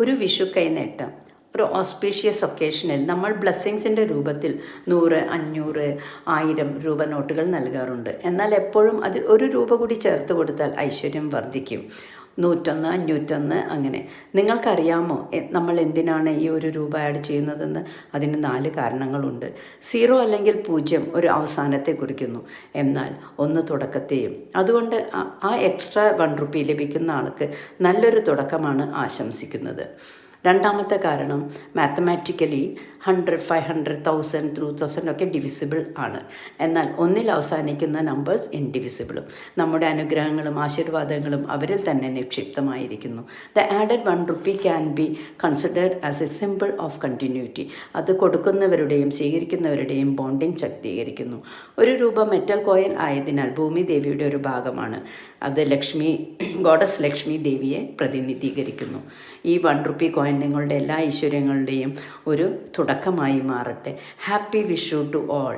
ഒരു വിഷു കൈനീട്ടം ഒരു ഓസ്പീഷ്യസ് ഒക്കേഷനിൽ നമ്മൾ ബ്ലെസ്സിങ്സിൻ്റെ രൂപത്തിൽ 100, 500, 1000 രൂപ നോട്ടുകൾ നൽകാറുണ്ട്. എന്നാൽ എപ്പോഴും അതിൽ 1 രൂപ കൂടി ചേർത്ത് കൊടുത്താൽ ഐശ്വര്യം വർദ്ധിക്കും. 101, 501 അങ്ങനെ. നിങ്ങൾക്കറിയാമോ നമ്മൾ എന്തിനാണ് ഈ 1 രൂപ ആഡ് ചെയ്യുന്നതെന്ന്? അതിന് 4 കാരണങ്ങളുണ്ട്. 0 അല്ലെങ്കിൽ 0 ഒരു അവസാനത്തെ കുറിക്കുന്നു, എന്നാൽ 1 തുടക്കത്തെയും. അതുകൊണ്ട് ആ എക്സ്ട്രാ 1 റുപ്പി ലഭിക്കുന്ന ആൾക്ക് നല്ലൊരു തുടക്കമാണ് ആശംസിക്കുന്നത്. രണ്ടാമത്തെ കാരണം, മാത്തമാറ്റിക്കലി 100, 500, 1000, 2000 ഒക്കെ ഡിവിസിബിൾ ആണ്. എന്നാൽ 1-ൽ അവസാനിക്കുന്ന നമ്പേഴ്സ് ഇൻഡിവിസിബിളും. നമ്മുടെ അനുഗ്രഹങ്ങളും ആശീർവാദങ്ങളും അവരിൽ തന്നെ നിക്ഷിപ്തമായിരിക്കുന്നു. The added 1 rupee can be considered as a symbol of continuity. അത് കൊടുക്കുന്നവരുടെയും സ്വീകരിക്കുന്നവരുടെയും ബോണ്ടിങ് ശക്തീകരിക്കുന്നു. 1 രൂപ മെറ്റൽ കോയിൻ ആയതിനാൽ ഭൂമി ദേവിയുടെ ഒരു ഭാഗമാണ്. അത് ഗോഡസ് ലക്ഷ്മി ദേവിയെ പ്രതിനിധീകരിക്കുന്നു. ഈ 1 റുപ്പി കോയിൻ നിങ്ങളുടെ എല്ലാ ഐശ്വര്യങ്ങളുടെയും ഒരു തുടക്കമായി മാറട്ടെ. Happy Vishu to all.